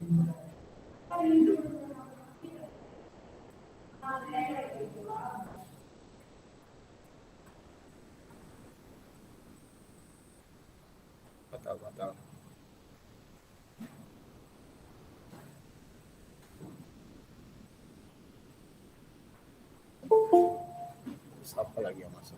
Batal. Siapa lagi yang masuk?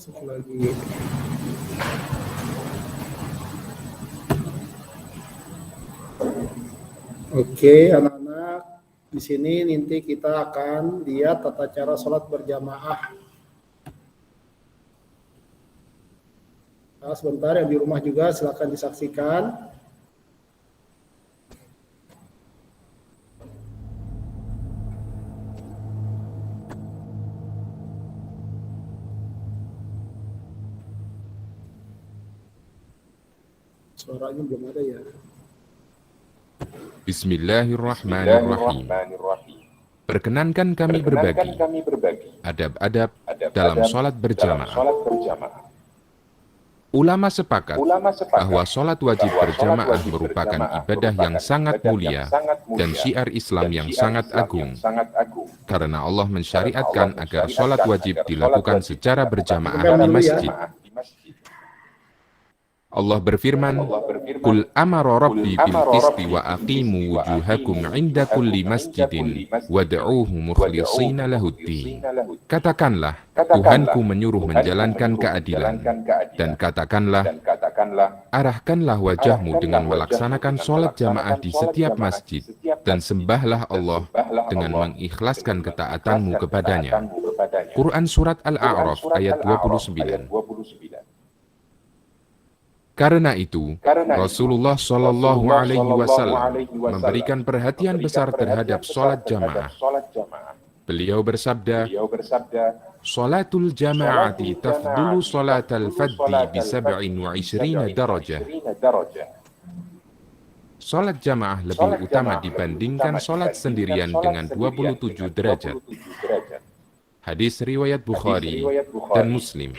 Masuk lagi. Oke, anak-anak, di sini nanti kita akan lihat tata cara sholat berjamaah. Nah, sebentar yang di rumah juga silakan disaksikan. Suaranya belum ada ya. Bismillahirrahmanirrahim. Perkenankan kami berbagi adab-adab dalam sholat berjamaah. Ulama sepakat bahwa sholat wajib berjamaah merupakan ibadah yang sangat mulia dan syiar Islam yang sangat agung. Karena Allah mensyariatkan agar sholat wajib dilakukan secara berjamaah di masjid. Allah berfirman, "Qul amara rabbi bil qisti wa aqimu wujuhakum 'inda kulli masjidin wad'uuhu mukhlishina lahuddin." Katakanlah, Tuhanku menyuruh menjalankan keadilan, dan katakanlah, arahkanlah wajahmu dengan melaksanakan sholat jamaah di setiap masjid, dan sembahlah Allah dengan mengikhlaskan ketaatanmu kepadanya. Quran Surat Al-A'raf ayat 29. Karena itu, Rasulullah Shallallahu Alaihi Wasallam memberikan perhatian besar terhadap sholat jamaah. Beliau bersabda, "Sholatul jama'ati tafdulu sholatal faddi bi 27 darajah." Sholat jamaah lebih utama dibandingkan sholat sendirian dengan 27 derajat. Hadis riwayat Bukhari dan Muslim.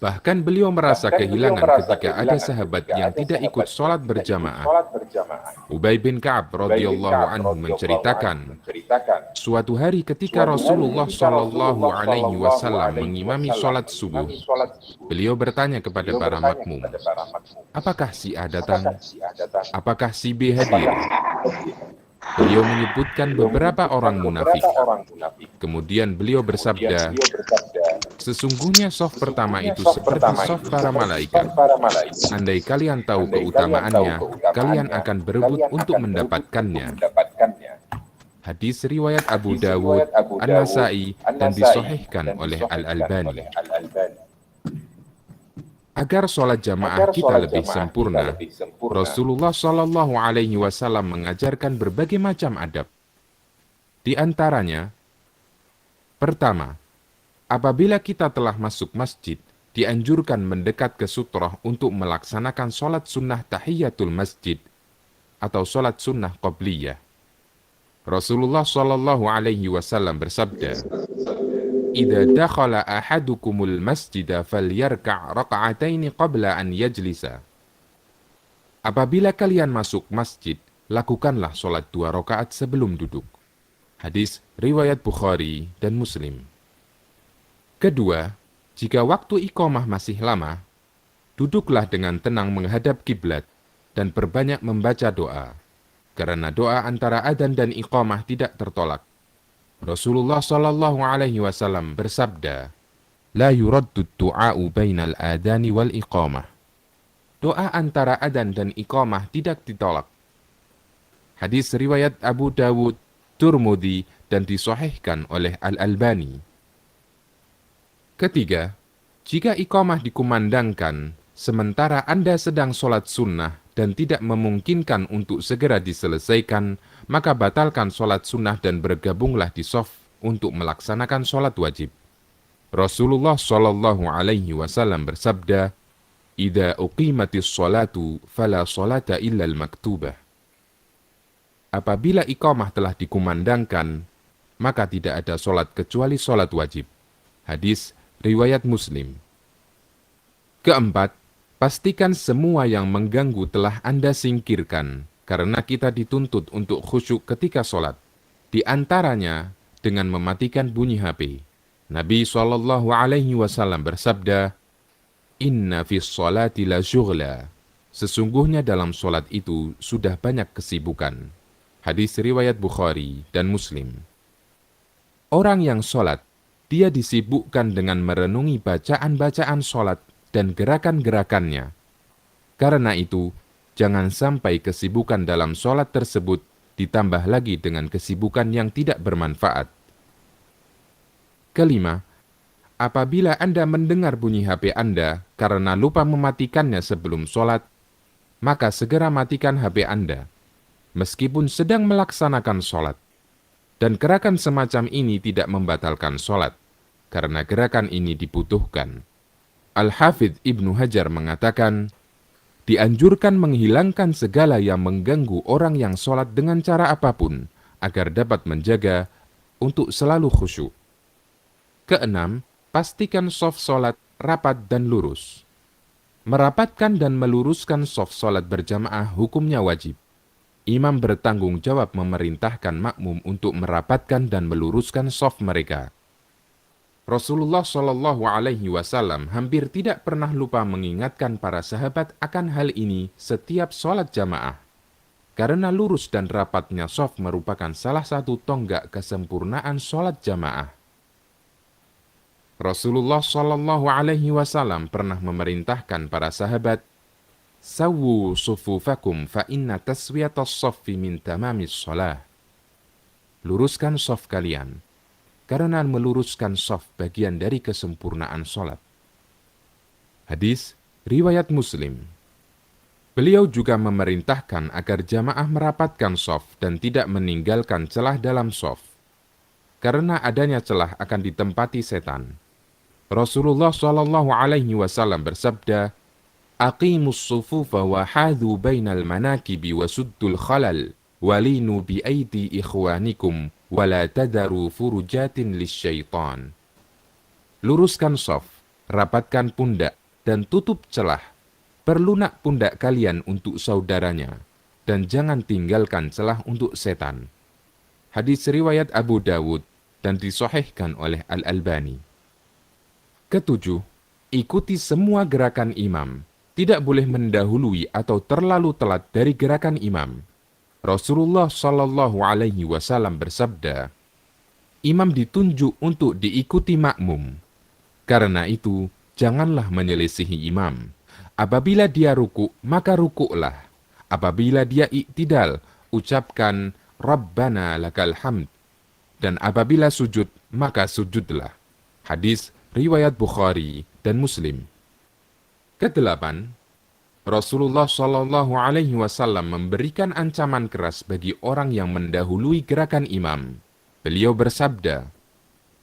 Bahkan beliau merasa kehilangan ketika ada sahabat yang tidak ikut sholat berjamaah. Ubay bin Ka'ab radhiyallahu anhu menceritakan, suatu hari ketika Rasulullah Shallallahu Alaihi Wasallam mengimami sholat subuh, beliau bertanya kepada para makmum, apakah si A datang? Apakah si B hadir? Beliau menyebutkan beberapa orang munafik. Kemudian beliau bersabda, sesungguhnya shaf pertama itu seperti shaf para malaikat. Andai kalian tahu keutamaannya, kalian akan berebut untuk mendapatkannya. Hadis riwayat Abu Dawud, An-Nasai, dan disahihkan oleh Al-Albani. Agar sholat jamaah kita lebih sempurna, Rasulullah Shallallahu Alaihi Wasallam mengajarkan berbagai macam adab. Di antaranya, pertama, apabila kita telah masuk masjid, dianjurkan mendekat ke sutroh untuk melaksanakan sholat sunnah tahiyatul masjid atau sholat sunnah qobliyah. Rasulullah Shallallahu Alaihi Wasallam bersabda, "Idza dakhala ahadukumul masjida falyarka' raka'ataini qabla an yajlisa." Apabila kalian masuk masjid, lakukanlah sholat 2 rakaat sebelum duduk. Hadis riwayat Bukhari dan Muslim. Kedua, jika waktu iqamah masih lama, duduklah dengan tenang menghadap kiblat dan perbanyak membaca doa, karena doa antara adzan dan iqamah tidak tertolak. Rasulullah Shallallahu Alaihi Wasallam bersabda, "La yuraddu du'a'u bainal adani wal iqamah." Doa antara adzan dan iqamah tidak ditolak. Hadis riwayat Abu Dawud, Turmudi, dan disahihkan oleh Al-Albani. Ketiga, jika iqamah dikumandangkan sementara Anda sedang sholat sunnah dan tidak memungkinkan untuk segera diselesaikan, maka batalkan sholat sunnah dan bergabunglah di shaf untuk melaksanakan sholat wajib. Rasulullah Shallallahu Alaihi Wasallam bersabda, "Idza uqimatis sholatu, fala sholata illa al-maktubah." Apabila iqamah telah dikumandangkan, maka tidak ada sholat kecuali sholat wajib. Hadis riwayat Muslim. Keempat, pastikan semua yang mengganggu telah Anda singkirkan, karena kita dituntut untuk khusyuk ketika sholat. Di antaranya dengan mematikan bunyi HP. Nabi SAW bersabda, "Inna fis sholati la syughla." Sesungguhnya dalam sholat itu sudah banyak kesibukan. Hadis riwayat Bukhari dan Muslim. Orang yang sholat, dia disibukkan dengan merenungi bacaan-bacaan sholat dan gerakan-gerakannya. Karena itu, jangan sampai kesibukan dalam sholat tersebut ditambah lagi dengan kesibukan yang tidak bermanfaat. Kelima, apabila Anda mendengar bunyi HP Anda karena lupa mematikannya sebelum sholat, maka segera matikan HP Anda, meskipun sedang melaksanakan sholat. Dan gerakan semacam ini tidak membatalkan sholat, karena gerakan ini dibutuhkan. Al-Hafidh Ibnu Hajar mengatakan, dianjurkan menghilangkan segala yang mengganggu orang yang sholat dengan cara apapun, agar dapat menjaga untuk selalu khusyuk. Keenam, pastikan shaf sholat rapat dan lurus. Merapatkan dan meluruskan shaf sholat berjamaah hukumnya wajib. Imam bertanggung jawab memerintahkan makmum untuk merapatkan dan meluruskan shaf mereka. Rasulullah Shallallahu Alaihi Wasallam hampir tidak pernah lupa mengingatkan para sahabat akan hal ini setiap sholat jamaah. Karena lurus dan rapatnya shaf merupakan salah satu tonggak kesempurnaan sholat jamaah. Rasulullah Shallallahu Alaihi Wasallam pernah memerintahkan para sahabat, "Sawwu sufufakum fa inna taswiyatas shaffi min tamamis shalah." Luruskan shaf kalian, karena meluruskan shaf bagian dari kesempurnaan sholat. Hadis riwayat Muslim. Beliau juga memerintahkan agar jamaah merapatkan shaf dan tidak meninggalkan celah dalam shaf, karena adanya celah akan ditempati setan. Rasulullah Shallallahu Alaihi Wasallam bersabda, "Aqimus sufufa wa hadhu bainal manakibi wa suddul khalal, walinu bi aidi ikhwanikum, wa la tadaru furujatin lisyaitan." Luruskan shaf, rapatkan pundak, dan tutup celah. Perlunak pundak kalian untuk saudaranya, dan jangan tinggalkan celah untuk setan. Hadis riwayat Abu Dawud dan disahihkan oleh Al-Albani. Ketujuh, ikuti semua gerakan imam. Tidak boleh mendahului atau terlalu telat dari gerakan imam. Rasulullah Shallallahu Alaihi Wasallam bersabda, imam ditunjuk untuk diikuti makmum. Karena itu, janganlah menyelisihi imam. Apabila dia ruku', maka ruku'lah. Apabila dia iktidal, ucapkan Rabbana lakal hamd. Dan apabila sujud, maka sujudlah. Hadis riwayat Bukhari dan Muslim. Kedelapan, Rasulullah Shallallahu Alaihi Wasallam memberikan ancaman keras bagi orang yang mendahului gerakan imam. Beliau bersabda,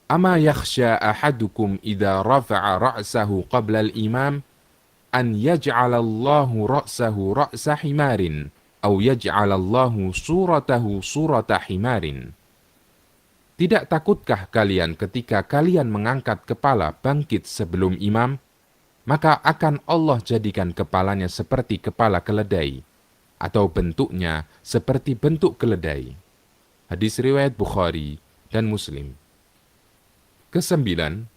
"Ama yakhsha ahadukum idza rafa'a ra'sahu qabla al-imam an yaj'alallahu ra'sahu ra'sa himarin aw yaj'alallahu suratahu surata himarin." Tidak takutkah kalian ketika kalian mengangkat kepala bangkit sebelum imam, maka akan Allah jadikan kepalanya seperti kepala keledai, atau bentuknya seperti bentuk keledai. Hadis riwayat Bukhari dan Muslim. Kesembilan,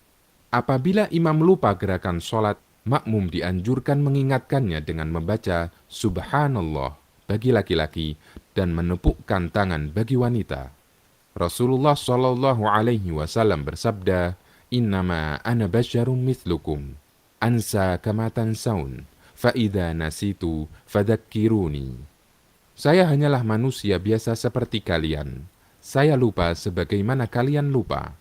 apabila imam lupa gerakan sholat, makmum dianjurkan mengingatkannya dengan membaca Subhanallah bagi laki-laki dan menepukkan tangan bagi wanita. Rasulullah Shallallahu Alaihi Wasallam bersabda, "Innama ana basyarum mithlukum, ansa kama tansaun, fa idza nasitu fadzakkiruni." Saya hanyalah manusia biasa seperti kalian. Saya lupa sebagaimana kalian lupa.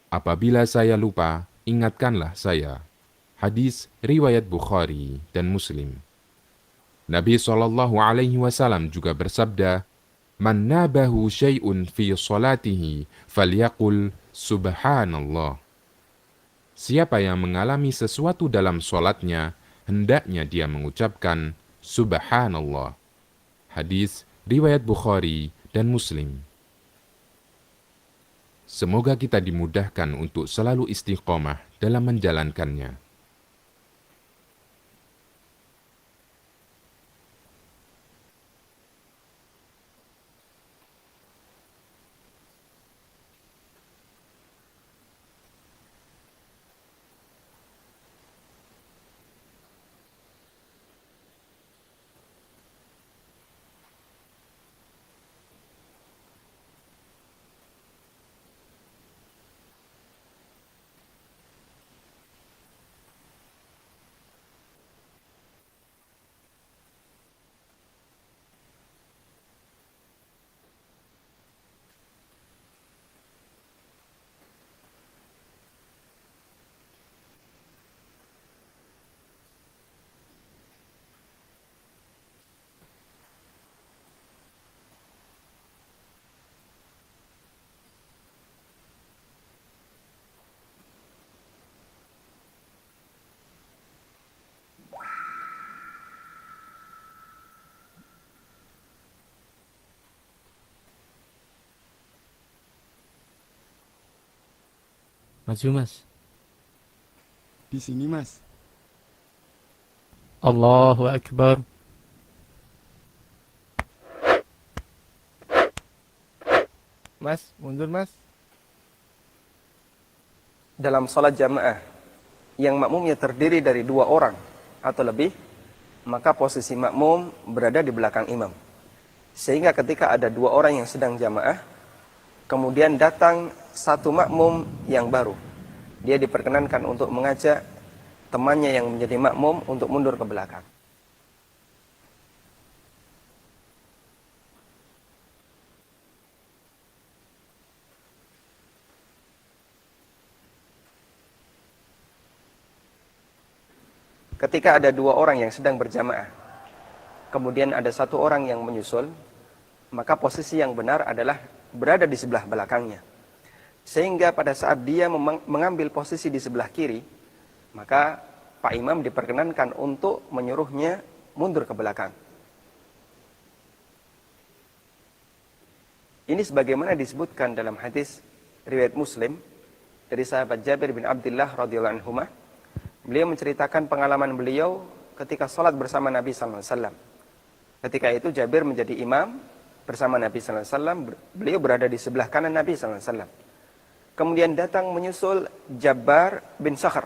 Apabila saya lupa, ingatkanlah saya. Hadis riwayat Bukhari dan Muslim. Nabi Shallallahu Alaihi Wasallam juga bersabda, Man nabahu syai'un fi salatihi falyaqul subhanallah. Siapa yang mengalami sesuatu dalam solatnya, hendaknya dia mengucapkan subhanallah. Hadis riwayat Bukhari dan Muslim. Semoga kita dimudahkan untuk selalu istiqomah dalam menjalankannya. Maju mas. Di sini mas. Allahu Akbar. Mas, mundur mas. Dalam salat jamaah yang makmumnya terdiri dari 2 orang atau lebih, maka posisi makmum berada di belakang imam. Sehingga ketika ada 2 orang yang sedang jamaah, kemudian datang satu makmum yang baru, dia diperkenankan untuk mengajak temannya yang menjadi makmum untuk mundur ke belakang. Ketika ada 2 orang yang sedang berjamaah, kemudian ada 1 orang yang menyusul, maka posisi yang benar adalah berada di sebelah belakangnya. Sehingga pada saat dia mengambil posisi di sebelah kiri, maka Pak Imam diperkenankan untuk menyuruhnya mundur ke belakang. Ini sebagaimana disebutkan dalam hadis riwayat Muslim dari sahabat Jabir bin Abdullah radhiyallahu anhu. Beliau menceritakan pengalaman beliau ketika sholat bersama Nabi sallallahu alaihi wasallam. Ketika itu Jabir menjadi imam bersama Nabi sallallahu alaihi wasallam, beliau berada di sebelah kanan Nabi sallallahu alaihi wasallam. Kemudian datang menyusul Jabbar bin Sakhr.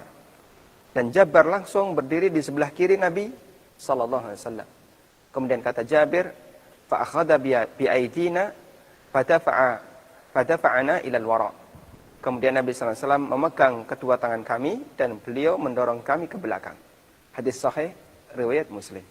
Dan Jabbar langsung berdiri di sebelah kiri Nabi sallallahu alaihi wasallam. Kemudian kata Jabir, fa akhadha bi aidina fadafa'ana ila al-wara. Kemudian Nabi sallallahu alaihi wasallam memegang kedua tangan kami dan beliau mendorong kami ke belakang. Hadis sahih riwayat Muslim.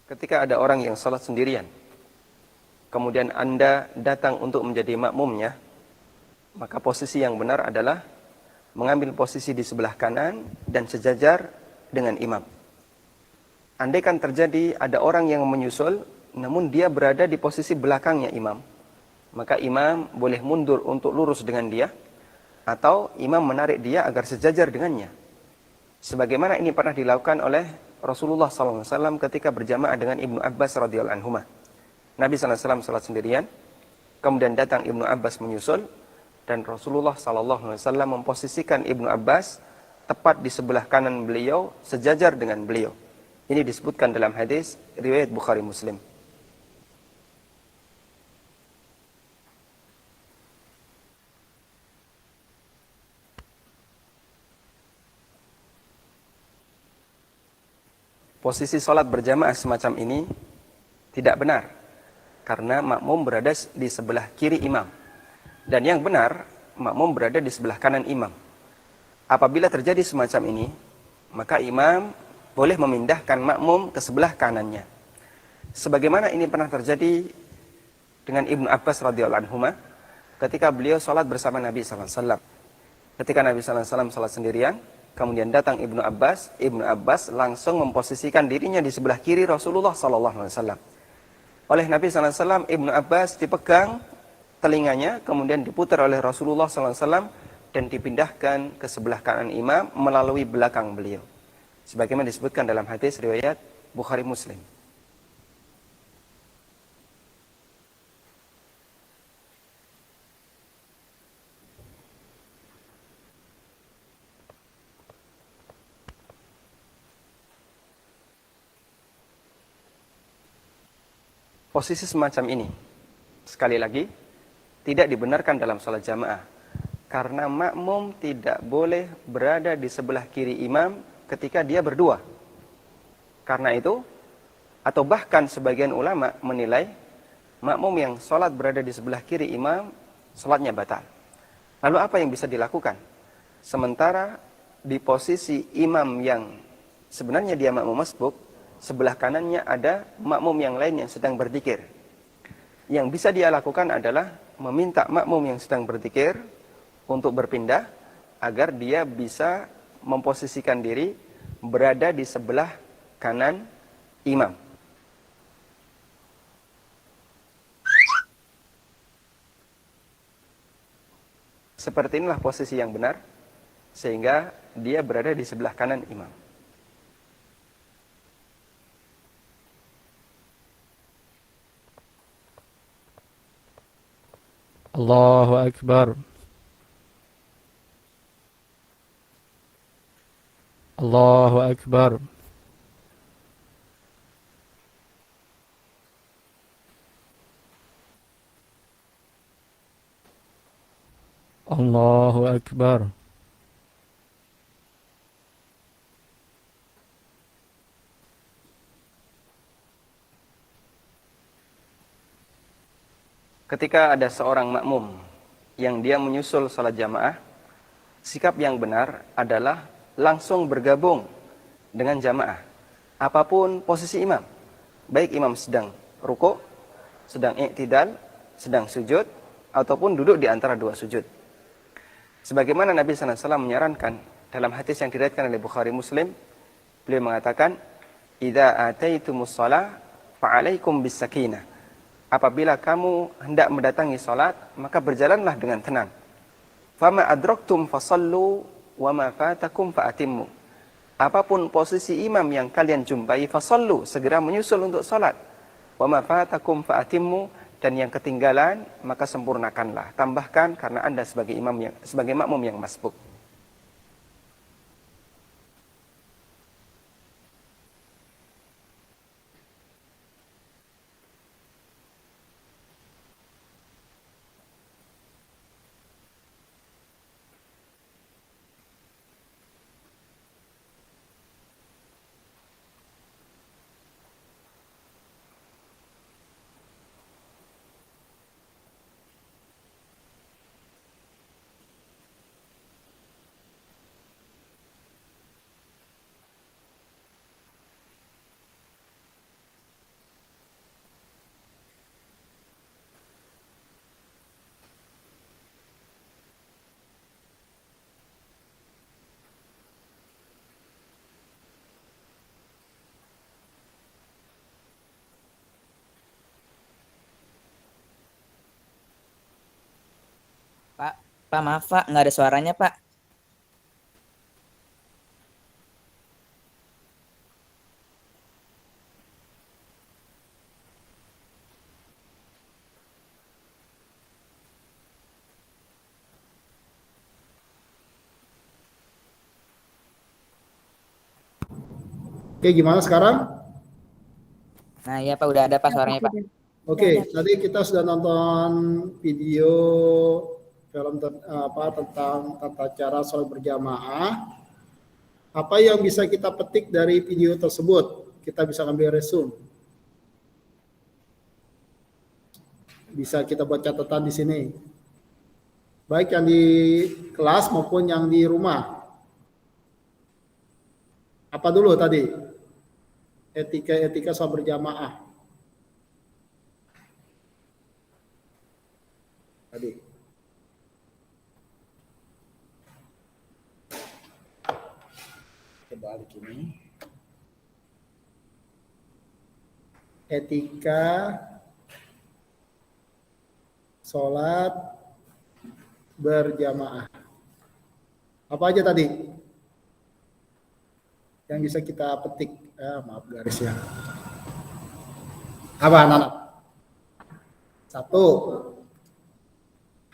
Ketika ada orang yang salat sendirian, kemudian Anda datang untuk menjadi makmumnya, maka posisi yang benar adalah mengambil posisi di sebelah kanan dan sejajar dengan imam. Andaikan terjadi ada orang yang menyusul, namun dia berada di posisi belakangnya imam, maka imam boleh mundur untuk lurus dengan dia, atau imam menarik dia agar sejajar dengannya. Sebagaimana ini pernah dilakukan oleh Rasulullah SAW ketika berjamaah dengan Ibnu Abbas radhiyallahu anhu. Nabi SAW salat sendirian, kemudian datang Ibnu Abbas menyusul, dan Rasulullah SAW memposisikan Ibnu Abbas tepat di sebelah kanan beliau, sejajar dengan beliau. Ini disebutkan dalam hadis riwayat Bukhari Muslim. Posisi sholat berjamaah semacam ini tidak benar, karena makmum berada di sebelah kiri imam. Dan yang benar, makmum berada di sebelah kanan imam. Apabila terjadi semacam ini, maka imam boleh memindahkan makmum ke sebelah kanannya. Sebagaimana ini pernah terjadi dengan Ibnu Abbas radhiyallahu anhu ketika beliau sholat bersama Nabi sallallahu alaihi wasallam. Ketika Nabi sallallahu alaihi wasallam sholat sendirian, kemudian datang Ibnu Abbas langsung memposisikan dirinya di sebelah kiri Rasulullah sallallahu alaihi wasallam. Oleh Nabi sallallahu alaihi wasallam, Ibnu Abbas dipegang telinganya, kemudian diputar oleh Rasulullah sallallahu alaihi wasallam dan dipindahkan ke sebelah kanan imam melalui belakang beliau. Sebagaimana disebutkan dalam hadis riwayat Bukhari Muslim. Posisi semacam ini, sekali lagi, tidak dibenarkan dalam salat jamaah. Karena makmum tidak boleh berada di sebelah kiri imam ketika dia berdua. Karena itu, atau bahkan sebagian ulama menilai, makmum yang salat berada di sebelah kiri imam, salatnya batal. Lalu apa yang bisa dilakukan? Sementara di posisi imam yang sebenarnya dia makmum masbuk, sebelah kanannya ada makmum yang lain yang sedang berzikir. Yang bisa dia lakukan adalah meminta makmum yang sedang berzikir untuk berpindah agar dia bisa memposisikan diri berada di sebelah kanan imam. Seperti inilah posisi yang benar, sehingga dia berada di sebelah kanan imam. Allahu Akbar. Allahu Akbar. Allahu Akbar. Ketika ada seorang makmum yang dia menyusul salat jamaah, sikap yang benar adalah langsung bergabung dengan jamaah. Apapun posisi imam, baik imam sedang rukuk, sedang i'tidal, sedang sujud, ataupun duduk di antara dua sujud. Sebagaimana Nabi sallallahu alaihi wasallam menyarankan dalam hadis yang diriwayatkan oleh Bukhari Muslim, beliau mengatakan, "Idza ataitumus shalah fa'alaikum bis-sakinah." Apabila kamu hendak mendatangi salat, maka berjalanlah dengan tenang. Fama adraktum fasallu wa ma fatakum fa'atimmu. Apapun posisi imam yang kalian jumpai, fasallu, segera menyusul untuk salat. Wa ma fatakum fa'atimmu, dan yang ketinggalan maka sempurnakanlah, tambahkan karena Anda sebagai makmum yang masbuk. Pak, maaf Pak, nggak ada suaranya Pak. Oke, gimana sekarang? Nah iya Pak, udah ada Pak suaranya Pak. Oke, tadi kita sudah nonton video film tentang tata cara sholat berjamaah. Apa yang bisa kita petik dari video tersebut? Kita bisa ambil resume. Bisa kita buat catatan di sini. Baik yang di kelas maupun yang di rumah. Apa dulu tadi? etika sholat berjamaah. Tadi. Kita balik ini. Etika sholat berjamaah. Apa aja tadi yang bisa kita petik? Maaf garis ya. Apa anak-anak? 1.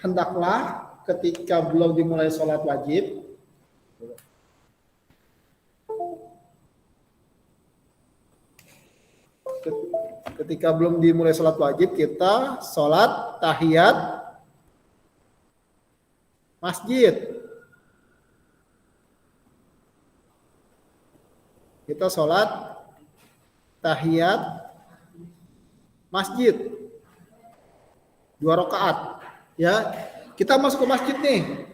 Hendaklah ketika belum dimulai sholat wajib, ketika belum dimulai sholat wajib, kita sholat tahiyat masjid. Kita sholat tahiyat masjid 2 rakaat. Ya, kita masuk ke masjid nih,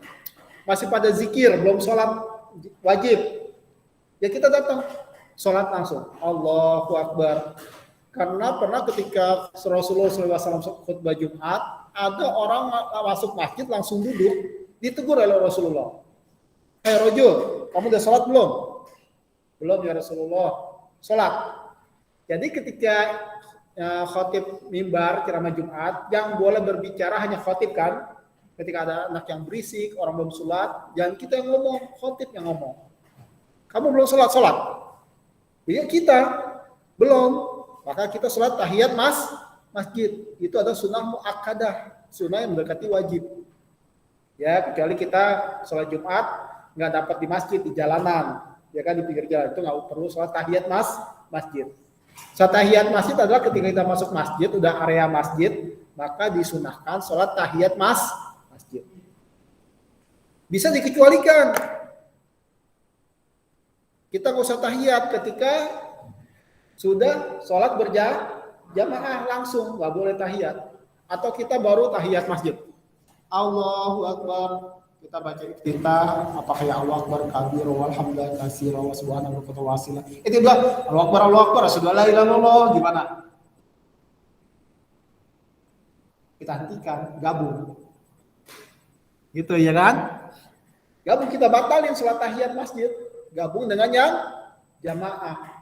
masih pada zikir, belum sholat wajib. Ya kita datang sholat langsung, Allahu Akbar. Karena pernah ketika Rasulullah SAW khutbah Jumat, ada orang masuk masjid langsung duduk, ditegur oleh Rasulullah. Rojul, kamu udah sholat belum? Belum ya Rasulullah, sholat. Jadi ketika khotib mimbar ceramah Jumat, yang boleh berbicara hanya khotib kan. Ketika ada anak yang berisik, orang belum sholat, jangan kita yang ngomong, khotib yang ngomong. Kamu belum sholat? Ya kita belum. Maka kita sholat tahiyat masjid. Itu ada sunnah muakkadah, sunnah yang mendekati wajib. Ya, kecuali kita sholat Jumat nggak dapat di masjid, di jalanan, ya kan, di pinggir jalan, itu nggak perlu sholat tahiyat masjid. Sholat tahiyat masjid adalah ketika kita masuk masjid, udah area masjid, maka disunahkan sholat tahiyat masjid. Bisa dikecualikan. Kita nggak usah tahiyat ketika sudah sholat berjamaah langsung, nggak boleh tahiyat. Atau kita baru tahiyat masjid. Allahu Akbar, kita baca iftitah, apakah ya Allah Akbar kabir, walhamdulillah katsira wa subhanallahi wa ta'ala. Itu dua, Allahu Akbar, asyhadu an la ilaha illallah, gimana? Kita hentikan, gabung. Gitu ya kan? Gabung, kita batalin sholat tahiyat masjid, gabung dengan yang jamaah.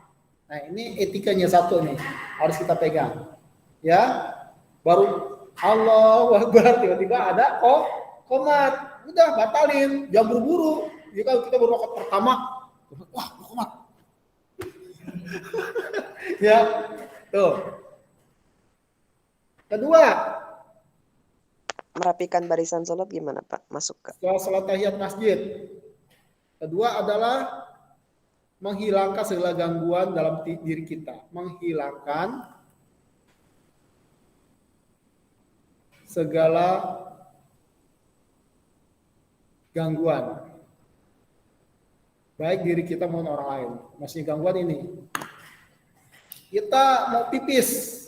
Nah, ini etikanya 1 nih, harus kita pegang. Ya, baru Allahu Akbar, tiba-tiba ada qomat. Udah batalin, jangan buru-buru. Ya kalau kita baru rakaat pertama, wah, qomat. Ya, tuh. Kedua, merapikan barisan sholat gimana Pak? Masuk ke setelah sholat tahiyat masjid. Kedua adalah menghilangkan segala gangguan dalam diri kita. Menghilangkan segala gangguan. Baik diri kita maupun orang lain. Maksudnya gangguan ini. Kita mau pipis.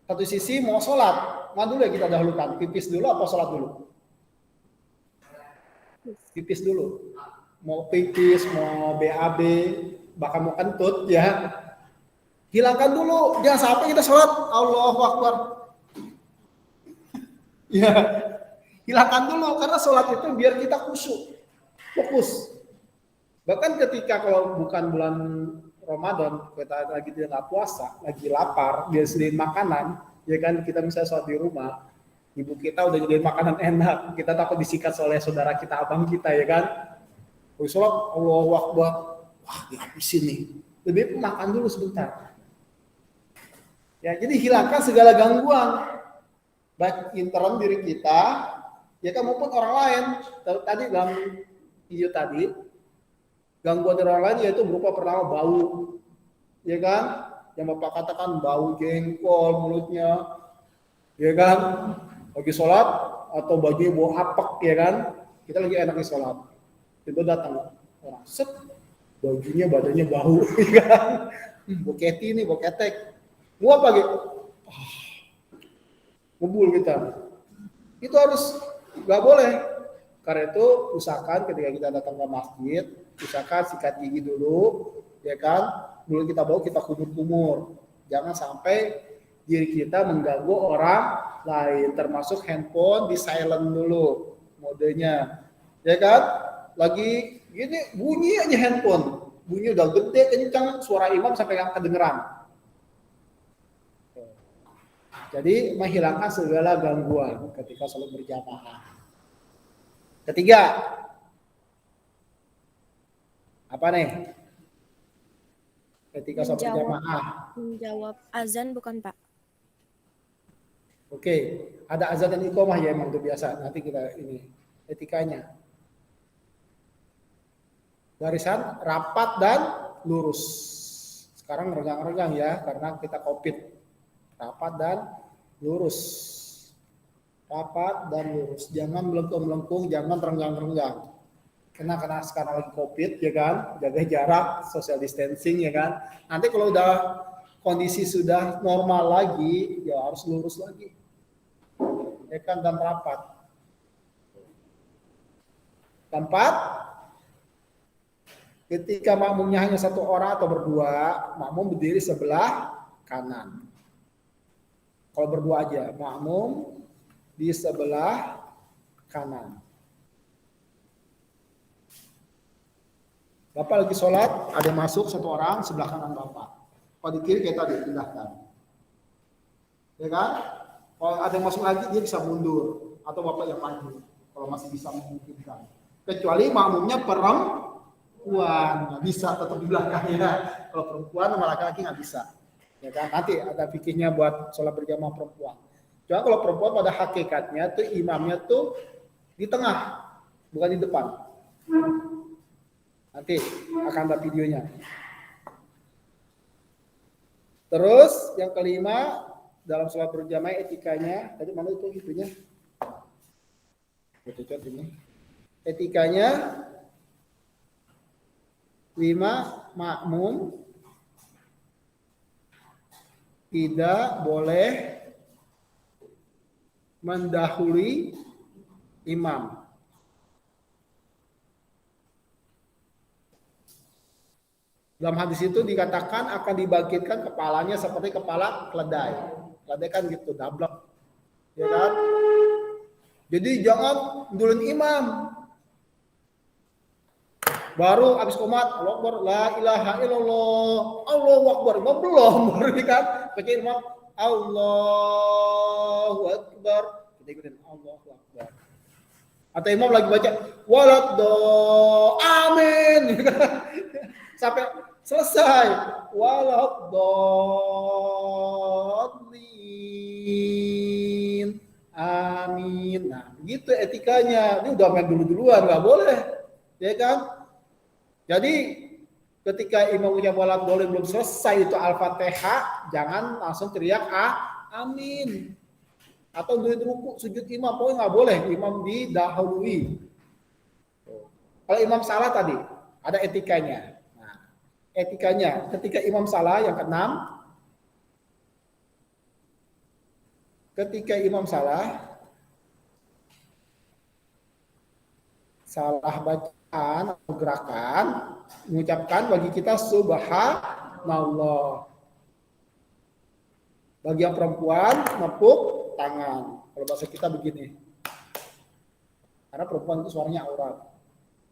Satu sisi mau sholat. Mana dulu ya kita dahulukan? Pipis dulu apa sholat dulu? Pipis dulu. Mau pipis, mau BAB, bahkan mau kentut ya. Hilangkan dulu. Jangan sampai kita sholat. Allahu Akbar. Ya. Hilangkan dulu, karena sholat itu biar kita khusyuk, fokus. Bahkan ketika kalau bukan bulan Ramadan, kita lagi tidak puasa, lagi lapar, dia sediain makanan, ya kan, kita misalnya sholat di rumah, ibu kita udah nyediain makanan enak, kita takut disikat oleh saudara kita, abang kita, ya kan. Sholat, Allahu Akbar, wah dihabisin nih, lebih makan dulu sebentar. Ya, jadi hilangkan segala gangguan, baik internal diri kita, ya kan, maupun orang lain. Tadi dalam video tadi, gangguan dari orang lain yaitu berupa pertama bau, ya kan, yang Bapak katakan bau jengkol mulutnya, ya kan, lagi sholat atau bajunya bau apek, ya kan, kita lagi enaknya sholat, tiba datang orang, set, bajunya badannya bau, ya kan, bau keti nih, bau ketek, nguap lagi, ngebul kita, itu harus nggak boleh. Karena itu usahakan ketika kita datang ke masjid, usahakan sikat gigi dulu, ya kan, Dulu kita bawa kita kumur-kumur. Jangan sampai diri kita mengganggu orang lain, termasuk handphone di silent dulu modenya. Ya kan? Lagi gini bunyi aja handphone. Bunyi udah gede kencang, suara imam sampai nggak kedengeran. Jadi menghilangkan segala gangguan ketika sholat berjamaah. Ketiga, apa nih? Ketika sholat berjamaah. Menjawab azan bukan Pak? Oke, ada azan dan iqamah ya emang itu biasa. Nanti kita ini etikanya. Barisan rapat dan lurus. Sekarang renggang-renggang ya karena kita COVID. Rapat dan lurus. Rapat dan lurus. Jangan melengkung-melengkung, jangan renggang-renggang. Karena sekarang lagi COVID ya kan, jaga jarak, social distancing ya kan. Nanti kalau udah kondisi sudah normal lagi, ya harus lurus lagi. Ya kan, dan rapat. Keempat, ketika makmumnya hanya satu orang atau berdua, makmum berdiri sebelah kanan. Kalau berdua aja, makmum di sebelah kanan. Bapak lagi sholat, ada yang masuk satu orang sebelah kanan Bapak. Kalau di kiri kita dipindahkan. Ya kan? Kalau ada yang masuk lagi dia bisa mundur atau Bapak yang maju kalau masih bisa memungkinkan. Kecuali makmumnya perempuan, nggak bisa tetap di belakangnya. Kalau perempuan sama laki-laki nggak bisa. Ya kan? Nanti ada fikihnya buat sholat berjamaah perempuan. Cuma kalau perempuan pada hakikatnya tuh imamnya tuh di tengah, bukan di depan. Nanti akan ada videonya. Terus yang kelima dalam sholat berjamaah etikanya, tadi mana itu itunya? Ini. Etikanya 5, makmum tidak boleh mendahului imam. Dalam hadis itu dikatakan akan dibangkitkan kepalanya seperti kepala keledai. Keledai kan gitu, dablek. Ya kan? Jadi jangan duluin imam. Baru habis qomat, Allahu Akbar, la ilaha illallah, Allahu Akbar, belum baru kan? Baca imam, Allahu Akbar, kita ikutin Allahu Akbar. Atau imam lagi baca, waladdo, amin, sampai selesai, waladdollin, amin. Nah, begitu etikanya. Ini udah main duluan, nggak boleh, ya kan? Jadi ketika imam ucap waladdollin belum selesai itu Al-Fatihah, jangan langsung teriak amin. Atau dari ruku sujud imam, pokoknya nggak boleh, imam didahului. Kalau imam salah tadi, ada etikanya. Nah, etikanya ketika imam salah yang keenam, ketika imam salah bacaan atau gerakan, mengucapkan bagi kita subhanallah. Bagi yang perempuan, nepuk tangan. Kalau bahasa kita begini. Karena perempuan itu suaranya aurat.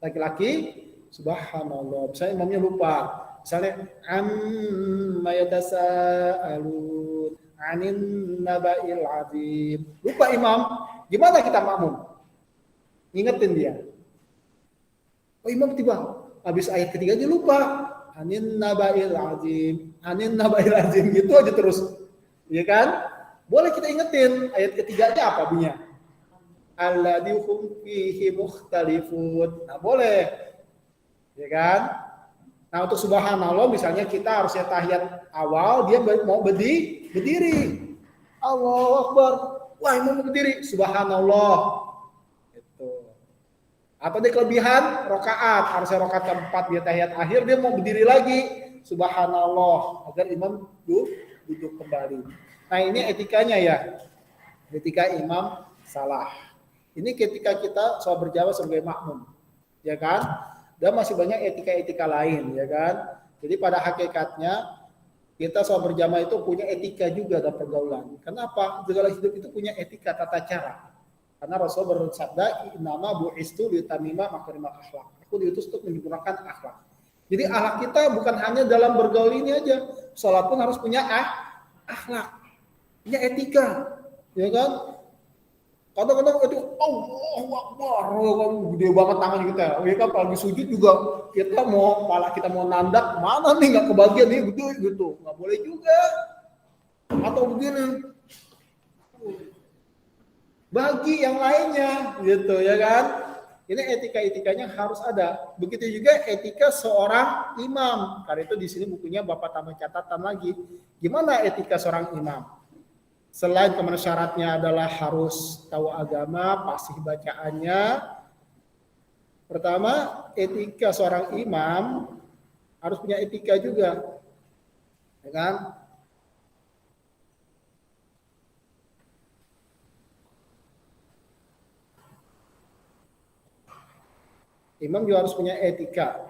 Laki-laki, subhanallah. Misalnya imamnya lupa. Misalnya, amma yatasa'alun anin naba'il azim. Lupa imam. Gimana kita makmum? Ngingetin dia. Oh imam tiba. Habis ayat ketiga dia lupa. Anin naba'il azim. Anin naba'il azim. Gitu aja terus. Ya kan? Boleh kita ingetin ayat ketiganya apa bunyinya? Alladzi hum fihi mukhtalifun. Nah, boleh. Ya kan? Nah, untuk subhanallah misalnya kita harusnya tahiyat awal, dia mau berdiri. Allahu Akbar. Wah, imam berdiri. Subhanallah. Itu. Atau di kelebihan rakaat, harusnya rakaat keempat dia tahiyat akhir, dia mau berdiri lagi. Subhanallah agar imam duduk kembali. Nah, ini etikanya ya. Ketika imam salah. Ini ketika kita sholat berjamaah sebagai makmum. Ya kan? Dan masih banyak etika-etika lain, ya kan? Jadi pada hakikatnya kita sholat berjamaah itu punya etika juga dalam pergaulan. Kenapa? Segala hidup itu punya etika, tata cara. Karena Rasul bersabda, "Innama bu'istu liutamima makarimal akhlak." Aku diutus untuk menyempurnakan akhlak. Jadi akhlak kita bukan hanya dalam bergaul ini aja. Sholat pun harus punya akhlak, punya etika, ya kan? Kadang-kadang itu Allahu Akbar, gede banget tangan kita. Ya kan, kalau sujud juga kita mau kepala kita mau nandak, mana nih nggak kebagian nih gitu, nggak boleh juga. Atau begini, bagi yang lainnya, gitu ya kan? Ini etika-etikanya harus ada. Begitu juga etika seorang imam. Karena itu di sini bukunya Bapak tambah catatan lagi. Gimana etika seorang imam? Selain kemana syaratnya adalah harus tahu agama, fasih bacaannya. Pertama, etika seorang imam harus punya etika juga. Ya kan? Imam juga harus punya etika.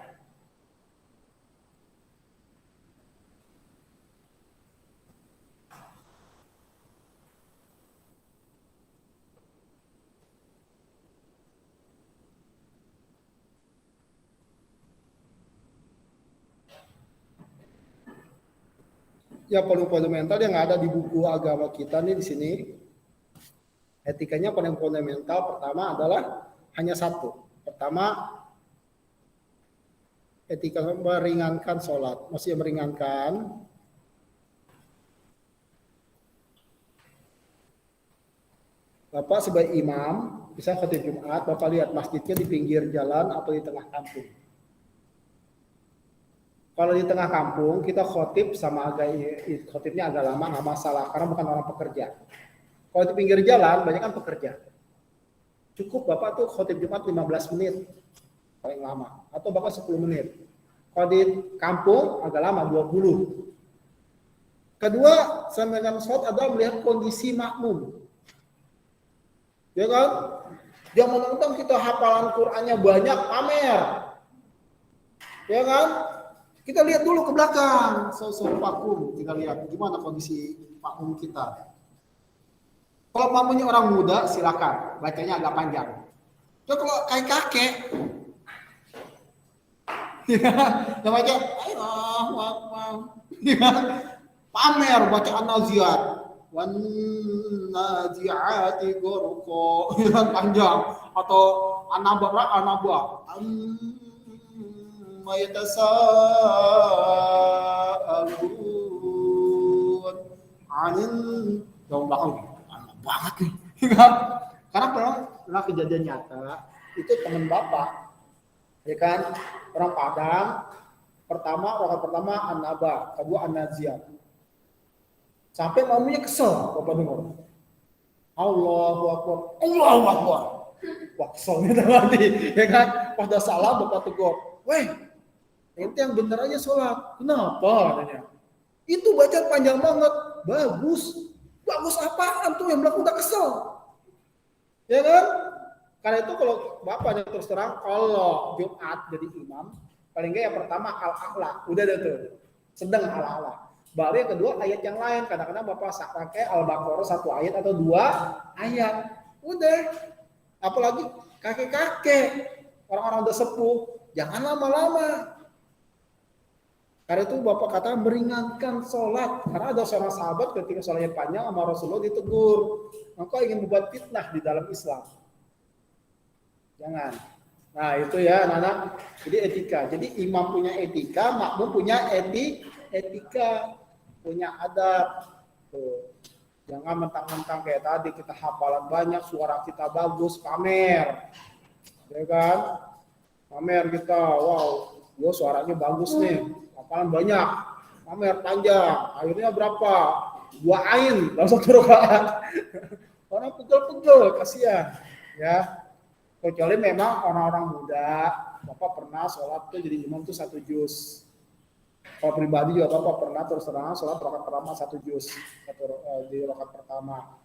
Ya paling fundamental yang ada di buku agama kita nih di sini, etikanya paling fundamental pertama adalah hanya satu. Pertama, etika meringankan sholat, masih meringankan. Bapak sebagai imam, bisa khotib Jumat, Bapak lihat masjidnya di pinggir jalan atau di tengah kampung. Kalau di tengah kampung, kita khotib khotibnya agak lama, nggak masalah, karena bukan orang pekerja. Kalau di pinggir jalan, banyak kan pekerja. Cukup Bapak tuh khotib Jumat 15 menit, paling lama. Atau Bapak 10 menit. Kalau di kampung, agak lama, 20. Kedua, sembahyang sholat adalah melihat kondisi makmum. Ya kan? Jangan menonton kita hafalan Qur'annya banyak, pamer. Ya kan? Kita lihat dulu ke belakang, sosok makmum, kita lihat gimana kondisi makmum kita. Kalau makmumnya orang muda, silakan, bacanya agak panjang. Terus kalau kayak kakek, yang baca, pamer bacaan naziat, wan naziati gorko, yang panjang, atau anaba. Yatasaalun anin jauh belakang lama banget nih. Karena pernah kejadian nyata itu teman Bapak, ya kan, orang Padang. Rakaat pertama an-naba, kedua an-naziyah. Sampai mamunya kesel, Bapak dengar. Allahu Akbar. Wah, keselnya tadi, ya kan? Pada salah Bapak tegur, weh, ente yang bener aja sholat. Kenapa? Katanya. Itu baca panjang banget. Bagus. Bagus apaan tuh yang belakang udah kesel. Ya kan? Karena itu kalau Bapaknya terus terang, kalau Jumat jadi imam, paling enggak yang pertama al-akhlak. Udah deh tuh. Sedang al-akhlak. Baru yang kedua ayat yang lain. Kadang-kadang Bapak pakai Al-Baqarah 1 ayat atau 2 ayat. Udah. Apalagi kakek-kakek. Orang-orang udah sepuh. Jangan lama-lama. Karena itu Bapak kata meringankan sholat. Karena ada seorang sahabat ketika sholatnya panjang sama Rasulullah ditegur. Engkau ingin membuat fitnah di dalam Islam. Jangan. Nah itu ya anak-anak. Jadi etika. Jadi imam punya etika, makmum punya etika. Punya adab. Tuh. Jangan mentang-mentang kayak tadi kita hafalan banyak, suara kita bagus, pamer. Ya kan? Pamer kita, wow, gua suaranya bagus nih, hafalan banyak, pamer panjang, akhirnya berapa? 2 ain dalam 1 rakaat. Orang pegel-pegel, kasihan, ya. Kecuali memang orang-orang muda, Bapak pernah sholat tuh jadi imam tuh 1 juz. Kalau pribadi juga Bapak pernah terus terang sholat rakaat pertama 1 juz, di rakaat pertama,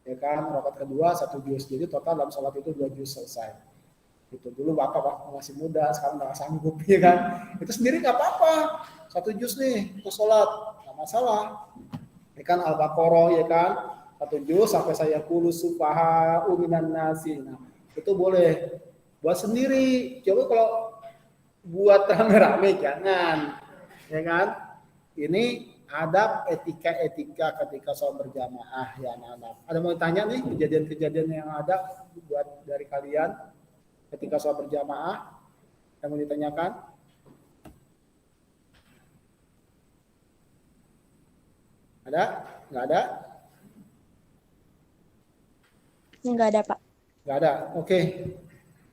ya kan? Rakaat kedua 1 juz, jadi total dalam sholat itu 2 juz selesai. Itu dulu bapak waktu masih muda, sekarang nggak sanggup, ya kan? Itu sendiri nggak apa-apa. 1 juz nih, untuk sholat, nggak masalah. Ya kan Al-Baqarah, ya kan? 1 juz sampai saya kulu sufaha minan nasi. Nah, itu boleh. Buat sendiri. Coba kalau buat rame-rame jangan, ya kan? Ini adab etika ketika sholat berjamaah, ya anak-anak. Ada mau tanya nih kejadian-kejadian yang ada buat dari kalian ketika sholat berjamaah yang mau ditanyakan? Ada? Nggak ada? Nggak ada, Pak. Nggak ada. Oke.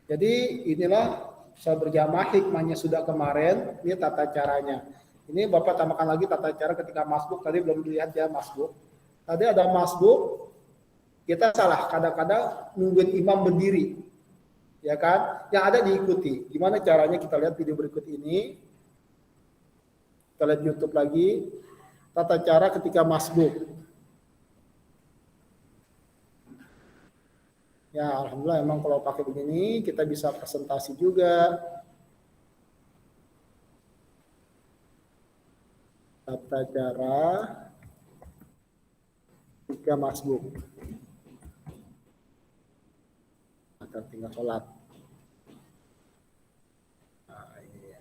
Jadi inilah sholat berjamaah, hikmahnya sudah kemarin. Ini tata caranya. Ini Bapak tambahkan lagi tata cara ketika masbuk. Tadi belum dilihat ya masbuk. Tadi ada masbuk. Kita salah. Kadang-kadang nungguin imam berdiri. Ya kan? Yang ada diikuti. Gimana caranya? Kita lihat video berikut ini. Kita lihat YouTube lagi. Tata cara ketika masbuk. Ya, alhamdulillah emang kalau pakai begini kita bisa presentasi juga. Tata cara ketika masbuk. Akan tinggal sholat. Nah, ini.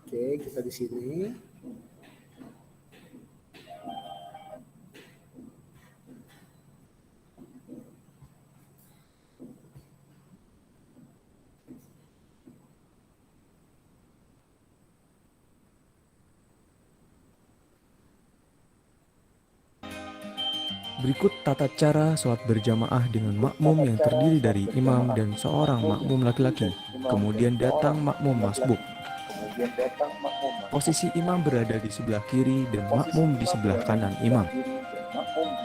Oke, kita di sini. Berikut tata cara sholat berjamaah dengan makmum yang terdiri dari imam dan seorang makmum laki-laki. Kemudian datang makmum masbuk. Posisi imam berada di sebelah kiri dan makmum di sebelah kanan imam.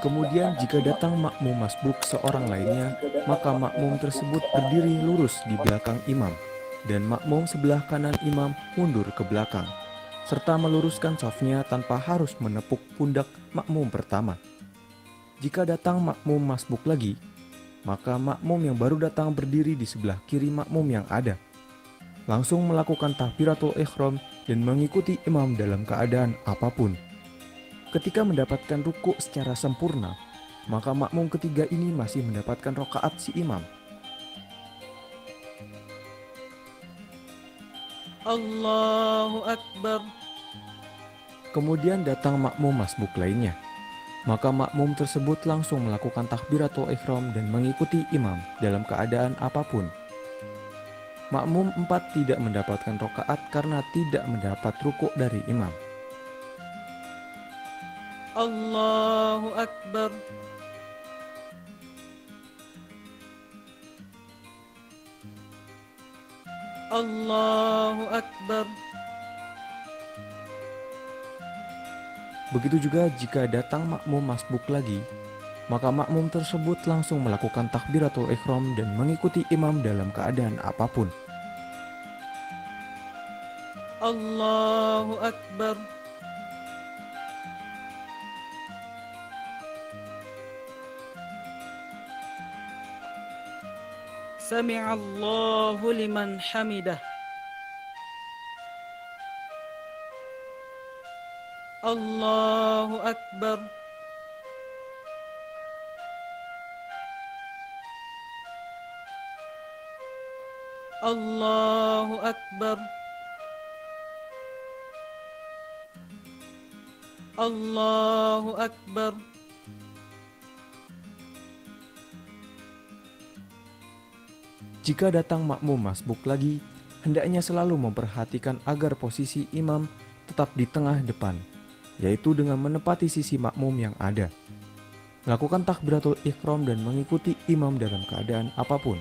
Kemudian jika datang makmum masbuk seorang lainnya, maka makmum tersebut berdiri lurus di belakang imam. Dan makmum sebelah kanan imam mundur ke belakang. Serta meluruskan shafnya tanpa harus menepuk pundak makmum pertama. Jika datang makmum masbuk lagi, maka makmum yang baru datang berdiri di sebelah kiri makmum yang ada. Langsung melakukan takbiratul ihram dan mengikuti imam dalam keadaan apapun. Ketika mendapatkan ruku secara sempurna, maka makmum ketiga ini masih mendapatkan rakaat si imam. Allahu Akbar. Kemudian datang makmum masbuk lainnya. Maka makmum tersebut langsung melakukan takbiratul ihram dan mengikuti imam dalam keadaan apapun. Makmum 4 tidak mendapatkan rakaat karena tidak mendapat ruku dari imam. Allahu Akbar. Allahu Akbar. Begitu juga jika datang makmum masbuk lagi, maka makmum tersebut langsung melakukan takbiratul ihram dan mengikuti imam dalam keadaan apapun. Allahu Akbar. Sami'allahu liman hamidah. Allahu Akbar. Allahu Akbar. Allahu Akbar. Jika datang makmum masbuk lagi, hendaknya selalu memperhatikan agar posisi imam tetap di tengah depan, yaitu dengan menepati sisi makmum yang ada. Lakukan takbiratul ihram dan mengikuti imam dalam keadaan apapun.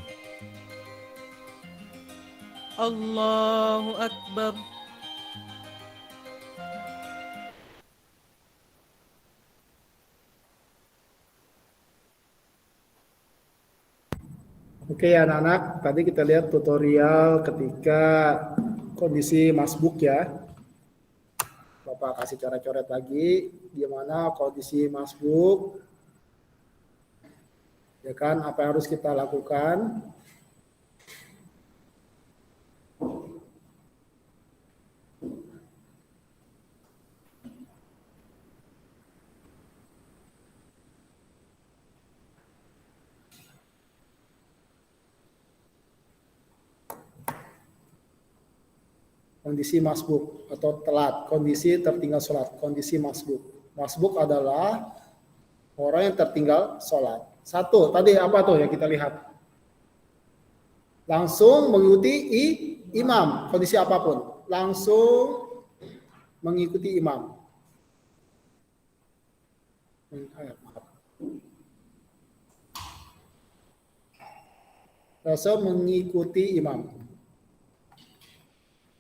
Allahu Akbar. Oke anak-anak, tadi kita lihat tutorial ketika kondisi masbuk ya. Bapak kasih cara coret lagi, gimana kondisi masbuk. Ya kan, apa yang harus kita lakukan? Kondisi masbuk atau telat, kondisi tertinggal sholat, kondisi masbuk. Masbuk adalah orang yang tertinggal sholat. Satu, tadi apa tuh yang kita lihat? Langsung mengikuti imam, kondisi apapun. Langsung mengikuti imam. Langsung mengikuti imam.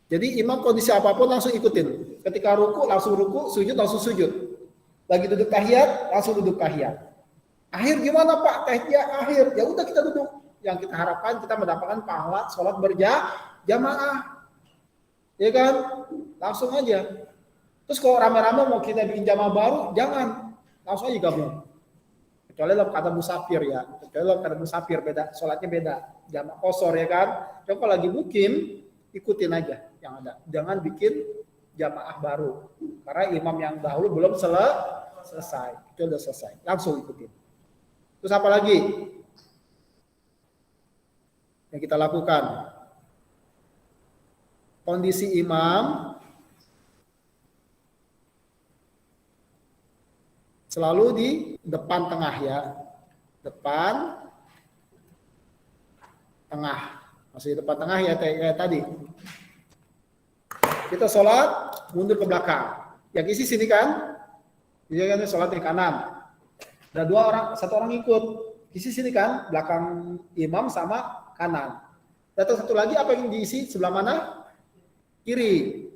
Jadi imam kondisi apapun langsung ikutin. Ketika ruku, sujud langsung sujud. Lagi duduk tahiyat, langsung duduk tahiyat. Akhir gimana Pak? Tahiyat akhir. Ya udah kita duduk. Yang kita harapkan kita mendapatkan pahala sholat berjamaah. Ya kan? Langsung aja. Terus kalau rame-rame mau kita bikin jamaah baru, jangan. Langsung aja gabung. Kecuali dalam keadaan musafir ya. Kecuali dalam keadaan musafir beda, sholatnya beda. Jamaah qashar ya kan? Coba kalau lagi mukim, ikutin aja yang ada. Jangan bikin jamaah baru. Karena imam yang dahulu belum selesai. Itu udah selesai. Langsung ikutin. Terus apa lagi yang kita lakukan? Kondisi imam selalu di depan tengah ya. Depan tengah. Masih depan tengah ya kayak tadi. Kita sholat, mundur ke belakang. Yang isi sini kan? Dia kan sholat di kanan. Ada satu orang ikut. Isi sini kan? Belakang imam sama kanan. Datang satu lagi, apa yang diisi? Sebelah mana? Kiri.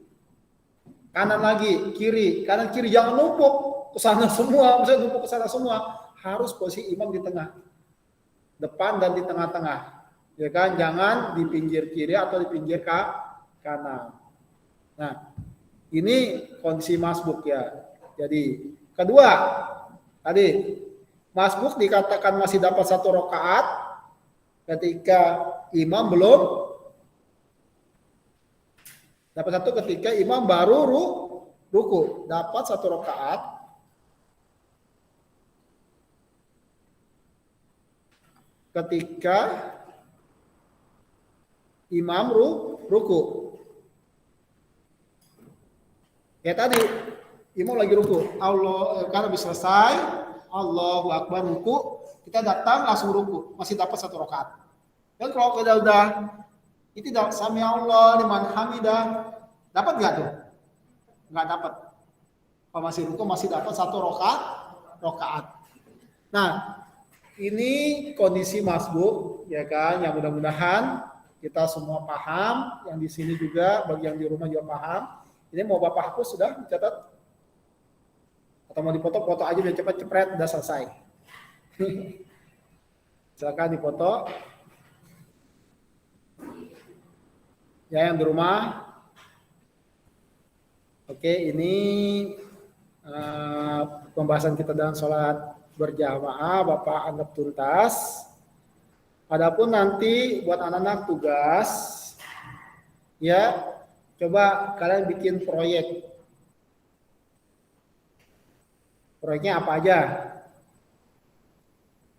Kanan lagi, kiri. Kanan kiri, jangan numpuk ke sana semua. Misalnya numpuk ke sana semua. Harus posisi imam di tengah. Depan dan di tengah-tengah. Ya kan? Jangan di pinggir kiri atau di pinggir kanan. Nah, ini kondisi masbuk ya. Jadi, kedua, tadi masbuk dikatakan masih dapat 1 rakaat ketika imam belum dapat 1 ketika imam baru ruku, dapat 1 rakaat ketika imam ruku. Ya tadi imam lagi ruku, Allah karena habis selesai, Allahu Akbar ruku, kita datang langsung ruku, masih dapat 1 rakaat. Dan kalau udah itu dah sami Allah liman hamidah, dapat nggak tuh? Nggak dapat. Kalau masih ruku masih dapat 1 rakaat. Nah, ini kondisi masbuk ya kan, yang mudah-mudahan kita semua paham, yang di sini juga, bagi yang di rumah juga paham. Ini mau Bapak hapus sudah dicatat? Atau mau dipoto-foto aja biar cepat cepret udah selesai. Silakan dipoto. Ya yang di rumah. Oke, ini pembahasan kita dalam sholat berjamaah Bapak anggap tuntas. Adapun nanti buat anak-anak tugas ya, coba kalian bikin proyek. Proyeknya apa aja?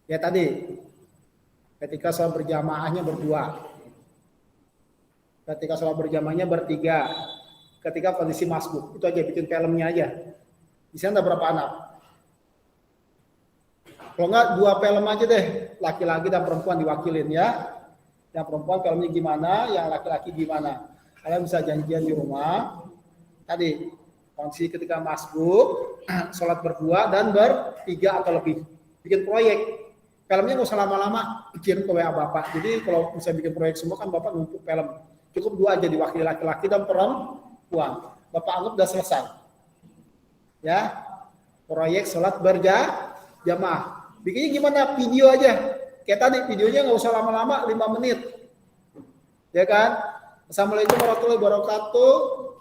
Ya tadi, ketika sholat berjamaahnya berdua. Ketika sholat berjamaahnya bertiga. Ketika kondisi masbuk. Itu aja, bikin filmnya aja. Di sana ada berapa anak? Kalau enggak 2 film aja deh. Laki-laki dan perempuan diwakilin ya. Yang perempuan filmnya gimana, yang laki-laki gimana. Kalian bisa janjian di rumah. Tadi, kondisi ketika masbuk, sholat berdua dan bertiga atau lebih. Bikin proyek. Filmnya nggak usah lama-lama, bikin ke WA Bapak. Jadi kalau bisa bikin proyek semua kan Bapak numpuk film. Cukup 2 aja diwakili laki-laki dan perempuan. Bapak anggap udah selesai. Ya, proyek sholat berjamaah. Bikinnya gimana? Video aja. Kayak tadi, videonya nggak usah lama-lama, 5 menit. Ya kan? Assalamualaikum warahmatullahi wabarakatuh.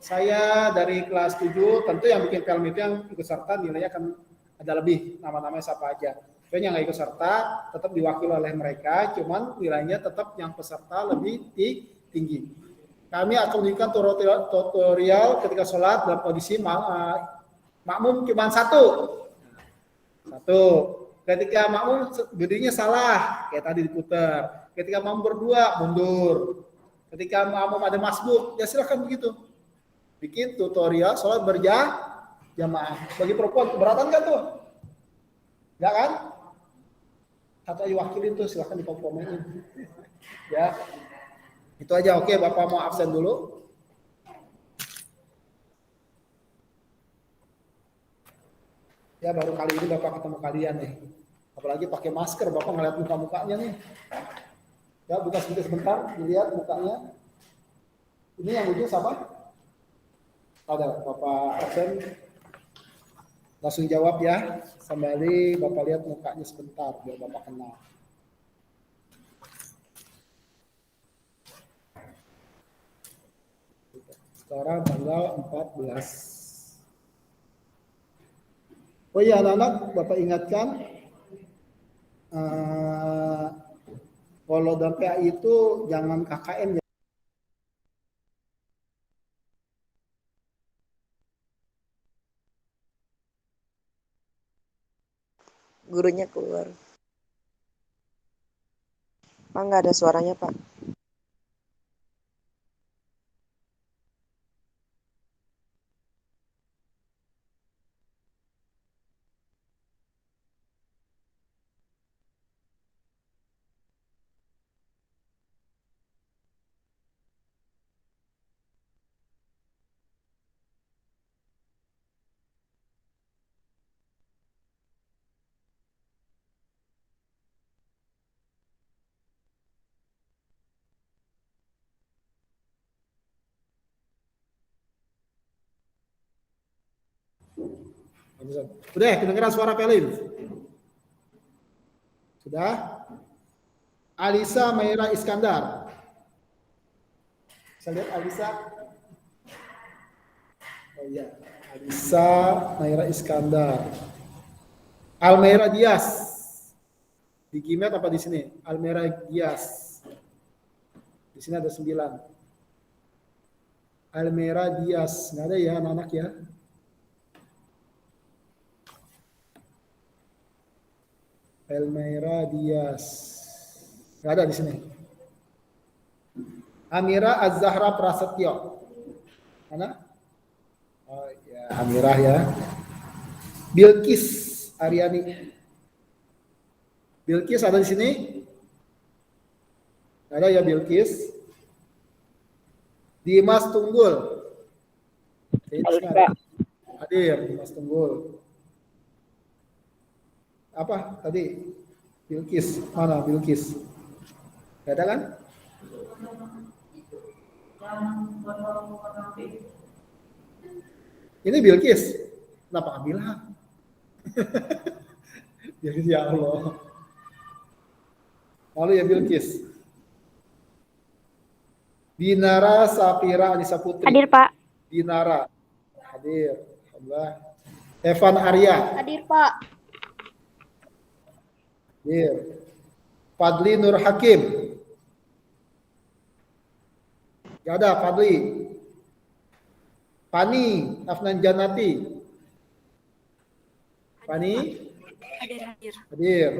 Saya dari kelas 7, tentu yang bikin film itu yang ikut serta nilainya akan ada lebih, nama-namanya siapa aja. Yang nggak ikut serta tetap diwakili oleh mereka, cuman nilainya tetap yang peserta lebih tinggi. Kami akan memberikan tutorial ketika sholat dalam kondisi makmum cuma satu. Ketika makmum berdirinya salah, kayak tadi diputar. Ketika makmum berdua, mundur. Ketika makmum ada masbuk, ya silahkan begitu. Bikin tutorial sholat berjamaah. Bagi perempuan keberatan kan tuh? Enggak kan? Satu aja wakilin tuh, silahkan dikompromiin. Ya, itu aja. Oke, Bapak mau absen dulu. Ya, baru kali ini Bapak ketemu kalian nih. Apalagi pakai masker, Bapak ngeliat muka-mukanya nih. Ya, buka sebentar, dilihat mukanya. Ini yang ujung siapa? Ada, Bapak absen. Langsung jawab ya, sembari Bapak lihat mukanya sebentar, biar Bapak kenal. Sekarang tanggal 14. Oh iya anak-anak, Bapak ingatkan, kalau dalam PAI itu jangan KKN ya. Gurunya keluar. Pak, nggak ada suaranya, Pak. Udah, kedengeran suara Pelin? Sudah? Alisa Maira Iskandar. Saya lihat Alisa. Oh iya, Alisa Maira Iskandar. Almeira Dias. Di Gimet apa di sini? Almeira Dias. Di sini ada 9. Almeira Dias. Nggak ada ya anak-anak ya? Almeira Dias. Nggak ada di sini. Amira Az-Zahra Prasetyo. Mana? Oh ya, Amirah ya. Bilkis Aryani. Bilkis ada di sini? Nggak ada ya Bilkis. Dimas Tunggul. Hadir Dimas Tunggul. Apa tadi? Bilkis. Mana Bilkis? Gak ada kan? Ini Bilkis. Kenapa nggak bilang? Bilkis ya Allah. Lalu ya Bilkis. Dinara Sapira Anissa Putri. Hadir, Pak. Dinara. Hadir. Alhamdulillah. Evan Arya. Hadir, Pak. Hadir. Fadli Nur Hakim. Gak ada Fadli. Pani Afnan Janati. Pani. Hadir. Hadir.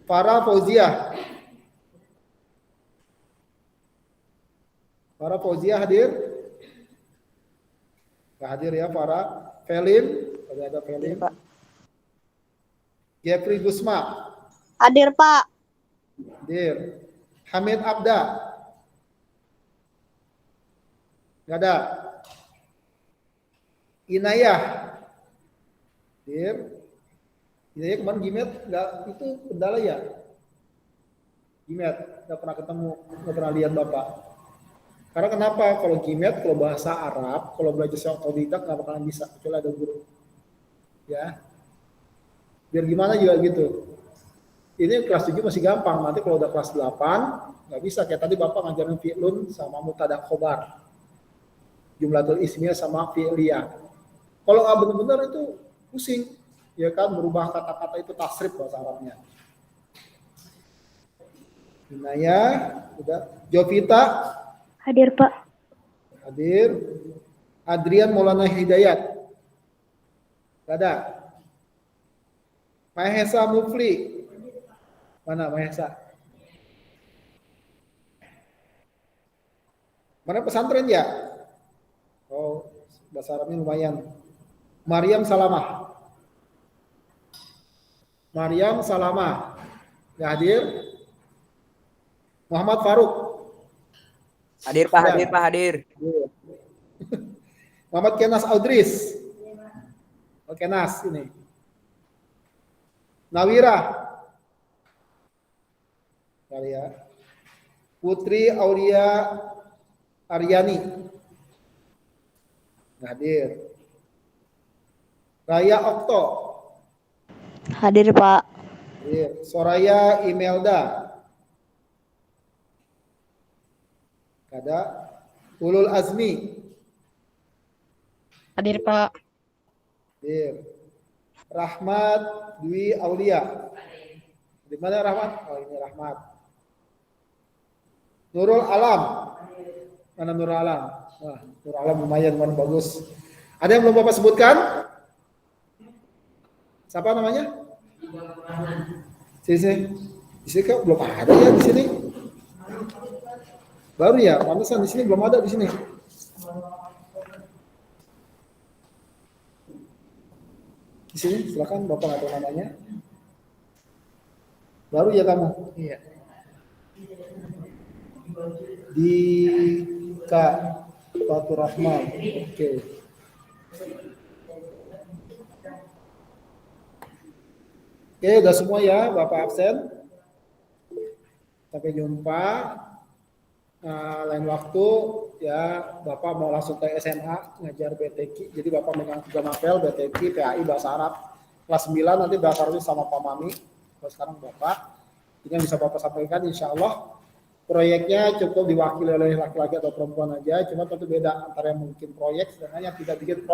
Farah Fauziah. Farah Fauziah hadir? Gak hadir ya Farah. Felin. Ada Felin. Pak. Jeffrey Gusma. Hadir, Pak. Hadir. Hamid Abda. Gak ada. Inayah. Hadir. Inayah kemarin Gimet nggak itu kendala ya? Gimet nggak pernah ketemu, nggak pernah lihat Bapak. Karena kenapa? Kalau Gimet, kalau bahasa Arab, kalau belajar secara otodidak nggak bakalan bisa, kecuali ada guru. Ya. Biar gimana juga gitu. Ini kelas 7 masih gampang, nanti kalau udah kelas 8 nggak bisa. Kayak tadi Bapak ngajarin fi'lun sama mubtada khobar. Jumlatul ismiyah sama fi'liyah. Kalau nggak benar-benar itu pusing. ya kan, merubah kata-kata itu tasrif bahasa Arabnya. Inaya, udah. Jovita, Hadir, Pak. hadir. Adrian Maulana Hidayat, gak ada. Mahesa Mufli, mana Mahesa? Mana pesantren ya? Oh, bahasa Arabnya lumayan. Maryam Salamah. Maryam Salamah, gak hadir. Muhammad Faruk. Hadir, Pak. Hadir, Pak. Hadir. Muhammad Kenas Audris. Oh, Kenas ini. Nawira. Kali ya. Putri Aulia Aryani. Hadir. Raya Okto. Hadir, Pak. Hadir. Soraya Imelda. Ada. Ulul Azmi. Hadir, Pak. Hadir. Rahmat Dwi Aulia. Di mana Rahmat? Oh, ini Rahmat. Nurul Alam. Mana Nurul Alam? Wah, Nurul Alam lumayan, bagus. Ada yang belum Bapak sebutkan? Siapa namanya? Sisi. Di sini kok belum ada ya di sini. Baru ya, pantesan di sini belum ada di sini. Di sini silakan Bapak nggak tahu namanya. Baru ya kamu? Iya. Di Kak Fatur Rahman. Oke. Oke, udah semua ya Bapak absen. Sampai jumpa. Lain waktu ya Bapak mau langsung ke SMA ngajar BTQ, jadi Bapak megang 3 mapel BTQ, PAI, Bahasa Arab kelas 9, nanti Bahasa Arab sama Pak Mami. Kalau sekarang Bapak ini yang bisa Bapak sampaikan, insya Allah proyeknya cukup diwakili oleh laki-laki atau perempuan aja, cuma tentu beda antara yang mungkin proyek dengan yang tidak bikin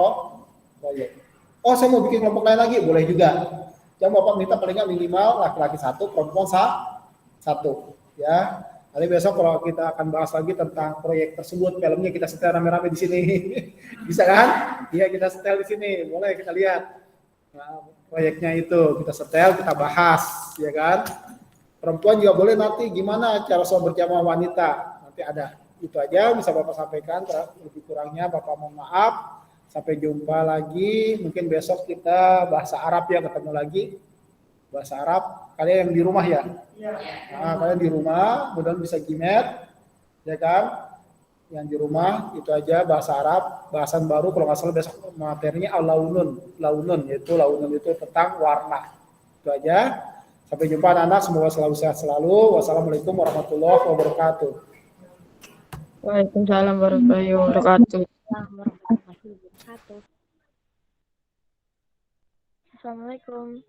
proyek. Oh, saya mau bikin kelompok lain lagi, boleh juga. Jangan Bapak minta paling nggak minimal laki-laki 1, perempuan 1 ya. Nanti besok kalau kita akan bahas lagi tentang proyek tersebut, filmnya kita setel rame-rame di sini. Bisa kan? Iya, kita setel di sini. Boleh kita lihat. Nah, proyeknya itu kita setel, kita bahas, ya kan? Perempuan juga boleh nanti gimana cara sholat berjamaah wanita. Nanti ada. Itu aja bisa Bapak sampaikan, lebih kurangnya Bapak mohon maaf. Sampai jumpa lagi. Mungkin besok kita bahasa Arab ya, ketemu lagi. Bahasa Arab, kalian yang di rumah ya? Nah, kalian di rumah, mudah-mudahan bisa gimet, ya kan? Yang di rumah, itu aja bahasa Arab, bahasan baru, kalau nggak salah besok materinya launun, yaitu launun itu tentang warna. Itu aja, sampai jumpa anak-anak, semoga selalu sehat selalu. Wassalamualaikum warahmatullahi wabarakatuh. Waalaikumsalam warahmatullahi wabarakatuh. Assalamualaikum.